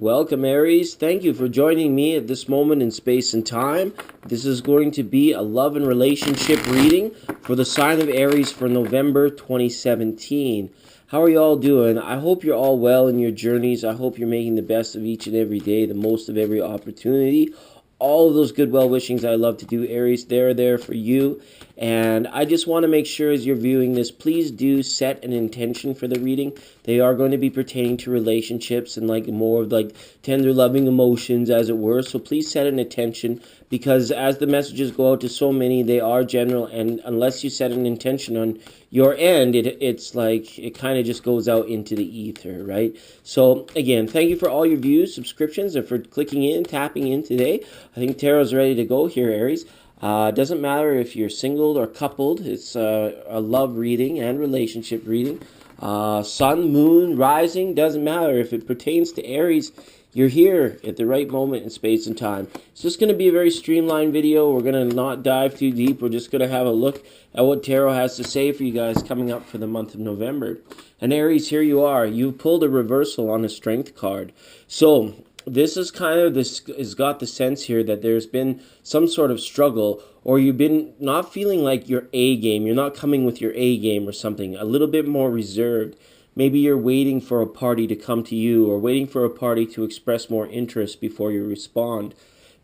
Welcome, Aries. Thank you for joining me at this moment in space and time. This is going to be a love and relationship reading for the sign of Aries for November 2017. How are you all doing? I hope you're all well in your journeys. I hope you're making the best of each and every day, the most of every opportunity. All of those good well wishings I love to do, Aries, they're there for you. And I just want to make sure as you're viewing this, please do set an intention for the reading. They are going to be pertaining to relationships and like more of like tender loving emotions, as it were. So please set an intention, because as the messages go out to so many, they are general, and unless you set an intention on your end, it's like it kind of just goes out into the ether, right? So again, thank you for all your views, subscriptions, and for clicking in, tapping in today. I think tarot's ready to go here, Aries. Doesn't matter if you're single or coupled. It's a love reading and relationship reading. Sun, moon, rising, doesn't matter. If it pertains to Aries, you're here at the right moment in space and time. It's just going to be a very streamlined video. We're going to not dive too deep. We're just going to have a look at what tarot has to say for you guys coming up for the month of November. And Aries, here you are. You've pulled a reversal on a strength card. So this is kind of this has got the sense here that there's been some sort of struggle, or you've been not feeling like your A game. You're not coming with your A game or something, a little bit more reserved. Maybe you're waiting for a party to come to you, or waiting for a party to express more interest before you respond.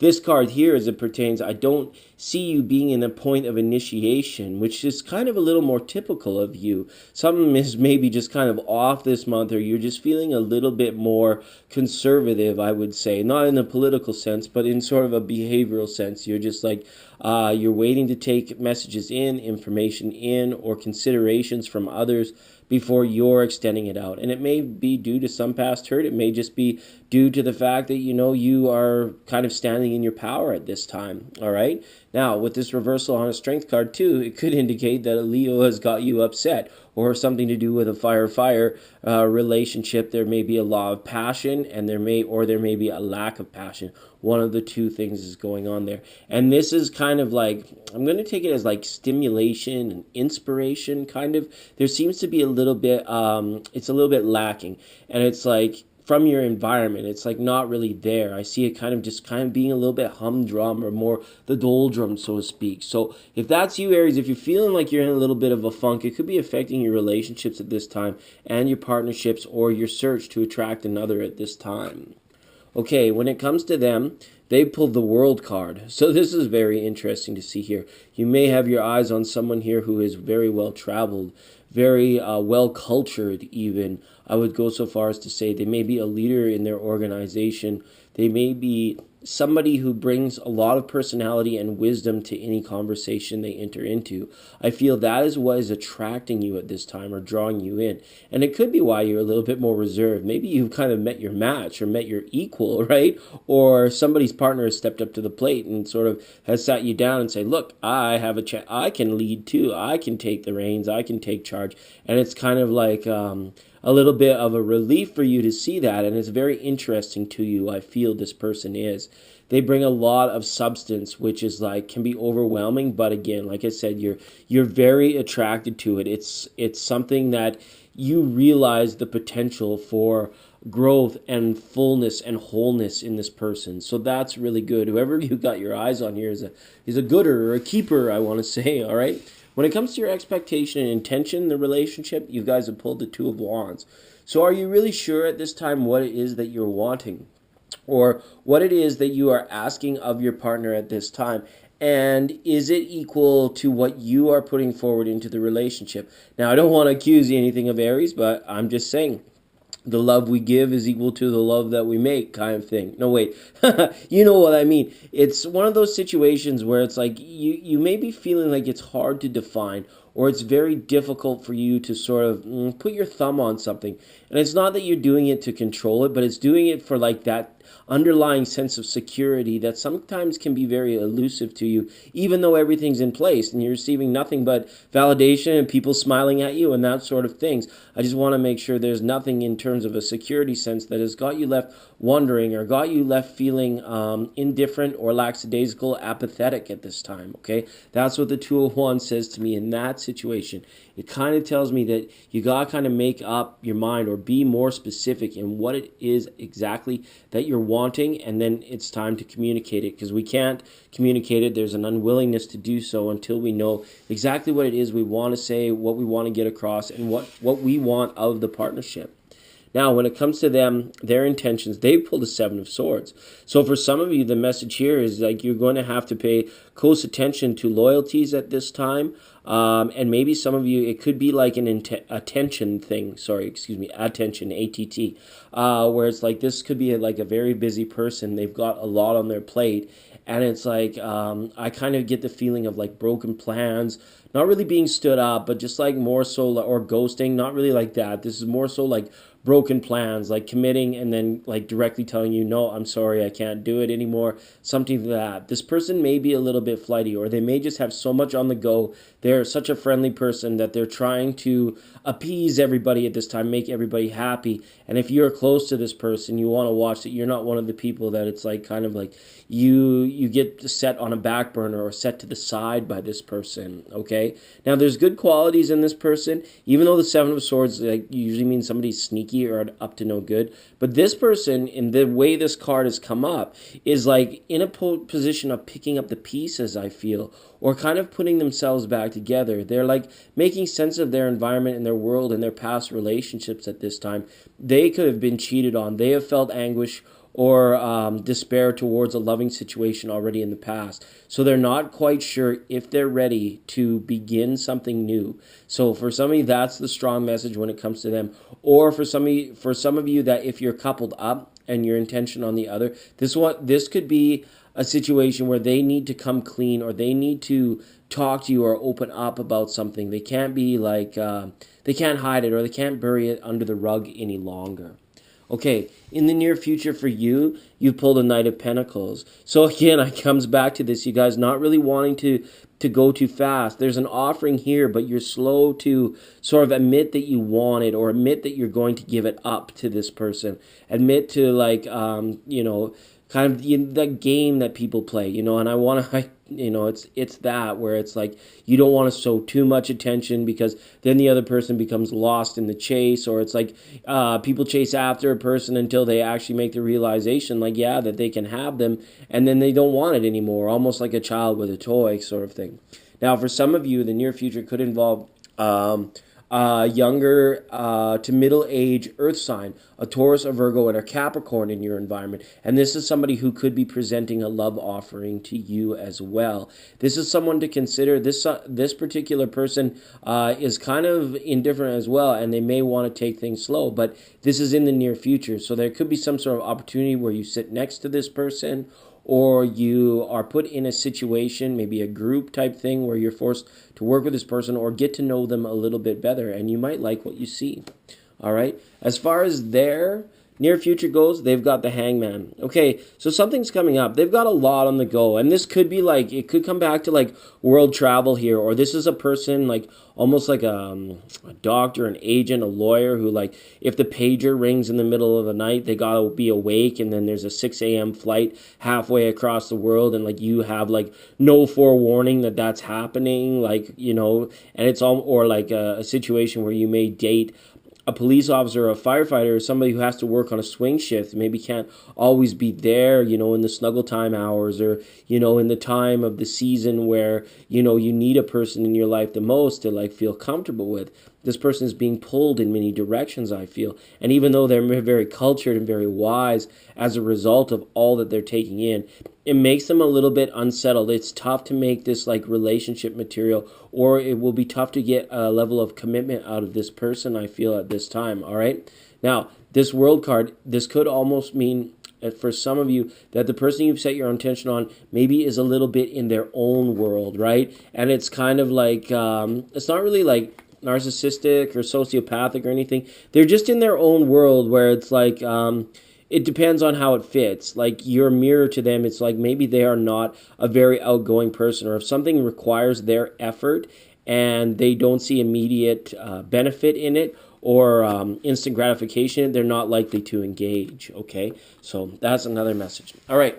This card here, as it pertains, I don't see you being in a point of initiation, which is kind of a little more typical of you. Something is maybe just kind of off this month, or you're just feeling a little bit more conservative, I would say. Not in a political sense, but in sort of a behavioral sense. You're just like, you're waiting to take messages in, information in, or considerations from others before you're extending it out. And it may be due to some past hurt. It may just be due to the fact that, you are kind of standing in your power at this time. All right. Now, with this reversal on a strength card too, it could indicate that a Leo has got you upset, or something to do with a fire-fire relationship. There may be a law of passion, and there may be a lack of passion. One of the two things is going on there. And this is kind of like, I'm going to take it as like stimulation and inspiration, kind of. There seems to be a little bit, it's a little bit lacking. And it's like, from your environment, it's like not really there. I see it kind of being a little bit humdrum, or more the doldrums, so to speak. So if that's you, Aries, if you're feeling like you're in a little bit of a funk, it could be affecting your relationships at this time, and your partnerships, or your search to attract another at this time. Okay, when it comes to them, they pulled the World card. So this is very interesting to see here. You may have your eyes on someone here who is very well traveled, very well cultured even. I would go so far as to say they may be a leader in their organization. They may be somebody who brings a lot of personality and wisdom to any conversation they enter into. I feel that is what is attracting you at this time, or drawing you in. And it could be why you're a little bit more reserved. Maybe you've kind of met your match, or met your equal, right? Or somebody's partner has stepped up to the plate and sort of has sat you down and say, look, I have a chance. I can lead too. I can take the reins. I can take charge. And it's kind of like a little bit of a relief for you to see that, and it's very interesting to you. I feel this person is. They bring a lot of substance, which is like can be overwhelming, but again, like I said, you're very attracted to it. It's something that you realize the potential for growth and fullness and wholeness in this person. So that's really good. Whoever you got your eyes on here is a gooder, or a keeper, I want to say, all right? When it comes to your expectation and intention in the relationship, you guys have pulled the Two of Wands. So are you really sure at this time what it is that you're wanting, or what it is that you are asking of your partner at this time? And is it equal to what you are putting forward into the relationship? Now, I don't want to accuse you anything of Aries, but I'm just saying, the love we give is equal to the love that we make, kind of thing. No, wait. You know what I mean. It's one of those situations where it's like you may be feeling like it's hard to define, or it's very difficult for you to sort of put your thumb on something. And it's not that you're doing it to control it, but it's doing it for like that underlying sense of security that sometimes can be very elusive to you, even though everything's in place and you're receiving nothing but validation and people smiling at you and that sort of things. I just want to make sure there's nothing in terms of a security sense that has got you left wondering, or got you left feeling indifferent or lackadaisical, apathetic at this time, okay? That's what the Two of Wands says to me, and that's that situation, it kind of tells me that you got to kind of make up your mind or be more specific in what it is exactly that you're wanting, and then it's time to communicate it, because we can't communicate it. There's an unwillingness to do so until we know exactly what it is we want to say, what we want to get across, and what we want out of the partnership. Now, when it comes to them, their intentions, they pulled a Seven of Swords. So for some of you, the message here is like you're going to have to pay close attention to loyalties at this time. And maybe some of you, it could be like an attention thing. Sorry, excuse me, attention, ATT. Where it's like this could be like a very busy person. They've got a lot on their plate. And it's like, I kind of get the feeling of like broken plans, not really being stood up, but just like more so, or ghosting, not really like that. This is more so like broken plans, like committing and then like directly telling you, no, I'm sorry, I can't do it anymore, something like that. This person may be a little bit flighty, or they may just have so much on the go. They're such a friendly person that they're trying to appease everybody at this time, make everybody happy. And if you're close to this person, you want to watch that you're not one of the people that it's like kind of like you get set on a back burner or set to the side by this person. Okay, now there's good qualities in this person, even though the Seven of Swords like usually means somebody's sneaky or up to no good. But this person, in the way this card has come up, is like in a position of picking up the pieces, I feel, or kind of putting themselves back together. They're like making sense of their environment and their world and their past relationships at this time. They could have been cheated on. They have felt anguish or despair towards a loving situation already in the past. So they're not quite sure if they're ready to begin something new. So for some of you, that's the strong message when it comes to them. Or for some of you that if you're coupled up and your intention on the other, this could be a situation where they need to come clean, or they need to talk to you or open up about something. They can't be like, they can't hide it, or they can't bury it under the rug any longer. Okay, in the near future for you, you pulled a Knight of Pentacles. So again, it comes back to this, you guys not really wanting to go too fast. There's an offering here, but you're slow to sort of admit that you want it, or admit that you're going to give it up to this person. Admit to like, kind of the game that people play, and I want to, it's that where it's like you don't want to show too much attention, because then the other person becomes lost in the chase, or it's like people chase after a person until they actually make the realization, like, yeah, that they can have them, and then they don't want it anymore, almost like a child with a toy sort of thing. Now, for some of you, the near future could involve younger to middle age earth sign, a Taurus, a Virgo, and a Capricorn in your environment. And this is somebody who could be presenting a love offering to you as well. This is someone to consider. This particular person is kind of indifferent as well, and they may want to take things slow, but this is in the near future. So there could be some sort of opportunity where you sit next to this person, or you are put in a situation, maybe a group type thing, where you're forced to work with this person or get to know them a little bit better, and you might like what you see. All right. As far as their near future goes, they've got the Hangman. Okay, so something's coming up. They've got a lot on the go, and this could be like, it could come back to like world travel here, or this is a person like almost like a doctor, an agent, a lawyer who, like, if the pager rings in the middle of the night, they gotta be awake, and then there's a 6 a.m. flight halfway across the world, and like you have like no forewarning that that's happening, like, and it's all, or like a situation where you may date a police officer or a firefighter, or somebody who has to work on a swing shift, maybe can't always be there, in the snuggle time hours, or, in the time of the season where, you need a person in your life the most to like feel comfortable with. This person is being pulled in many directions, I feel. And even though they're very cultured and very wise as a result of all that they're taking in, it makes them a little bit unsettled. It's tough to make this like relationship material, or it will be tough to get a level of commitment out of this person, I feel, at this time. All right. Now, this World card, this could almost mean for some of you that the person you've set your intention on maybe is a little bit in their own world, right? And it's kind of like, it's not really like narcissistic or sociopathic or anything. They're just in their own world where it's like, it depends on how it fits. Like, you're a mirror to them. It's like maybe they are not a very outgoing person, or if something requires their effort and they don't see immediate benefit in it, or instant gratification, they're not likely to engage. Okay, so that's another message. All right.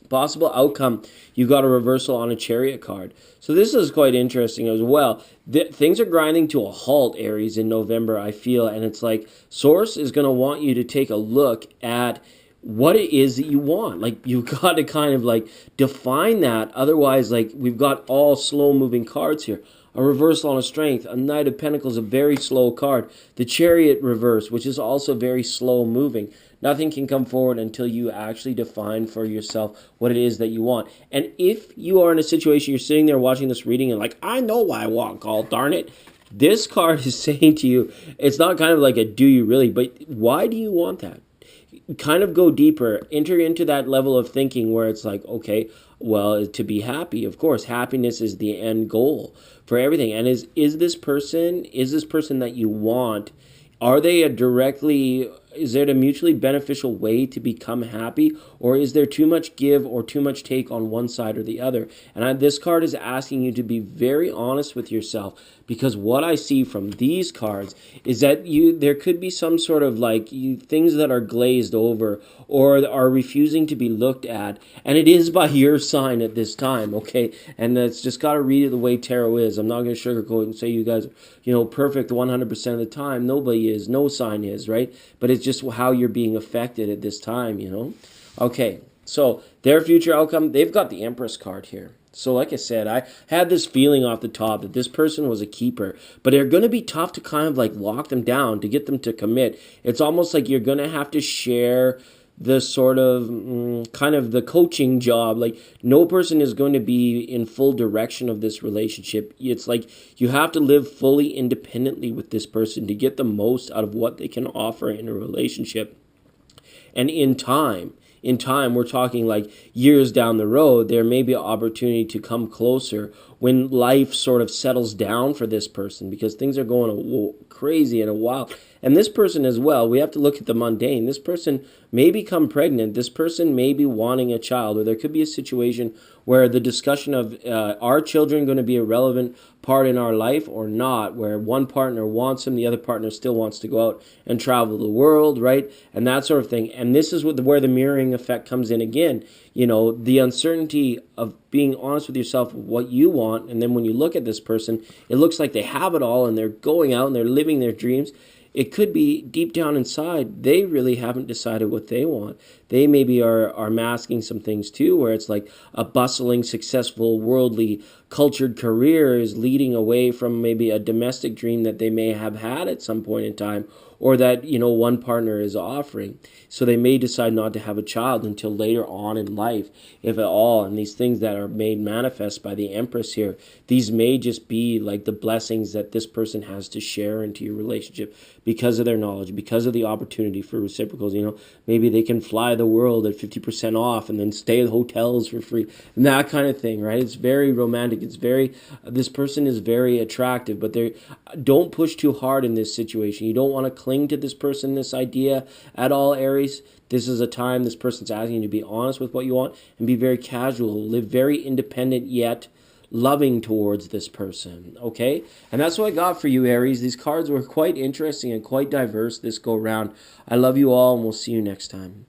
Possible outcome, you got a reversal on a Chariot card. So this is quite interesting as well. Things are grinding to a halt, Aries, in November, I feel. And it's like Source is going to want you to take a look at what it is that you want. Like, you've got to kind of like define that. Otherwise, like, we've got all slow moving cards here. A reversal on a Strength, a Knight of Pentacles, a very slow card. The Chariot reverse, which is also very slow moving. Nothing can come forward until you actually define for yourself what it is that you want. And if you are in a situation, you're sitting there watching this reading and like, I know what I want, God darn it. This card is saying to you, it's not kind of like a do you really, but why do you want that? Kind of go deeper, enter into that level of thinking where it's like, okay, well, to be happy, of course, happiness is the end goal for everything. And is this person that you want, are they is there a mutually beneficial way to become happy, or is there too much give or too much take on one side or the other? And this card is asking you to be very honest with yourself, because what I see from these cards is that there could be some sort of like things that are glazed over or are refusing to be looked at, and it is by your sign at this time, okay? And that's just got to read it the way tarot is. I'm not going to sugarcoat and say you guys, perfect 100% of the time. Nobody is, no sign is, right? But it's just how you're being affected at this time, Okay, so their future outcome, they've got the Empress card here. So like I said, I had this feeling off the top that this person was a keeper, but they're going to be tough to kind of like lock them down, to get them to commit. It's almost like you're going to have to share the sort of kind of the coaching job. Like, no person is going to be in full direction of this relationship. It's like you have to live fully independently with this person to get the most out of what they can offer in a relationship. And in time, we're talking like years down the road, there may be an opportunity to come closer when life sort of settles down for this person, because things are going crazy and wild. And this person as well, we have to look at the mundane. This person may become pregnant. This person may be wanting a child, or there could be a situation where the discussion of are children going to be a relevant part in our life or not, where one partner wants them, the other partner still wants to go out and travel the world, right? And that sort of thing. And this is where the mirroring effect comes in again. The uncertainty of being honest with yourself of what you want, and then when you look at this person, it looks like they have it all and they're going out and they're living their dreams. It could be deep down inside, they really haven't decided what they want. They maybe are masking some things too, where it's like a bustling, successful, worldly, cultured career is leading away from maybe a domestic dream that they may have had at some point in time, or that, one partner is offering. So they may decide not to have a child until later on in life, if at all. And these things that are made manifest by the Empress here, these may just be like the blessings that this person has to share into your relationship because of their knowledge, because of the opportunity for reciprocals. Maybe they can fly the world at 50% off and then stay at hotels for free, and that kind of thing, right? It's very romantic. This person is very attractive, but they don't push too hard in this situation. You don't want to cling to this person, this idea at all, Aries. This is a time this person's asking you to be honest with what you want and be very casual, live very independent yet loving towards this person, okay? And that's what I got for you, Aries. These cards were quite interesting and quite diverse this go round. I love you all, and we'll see you next time.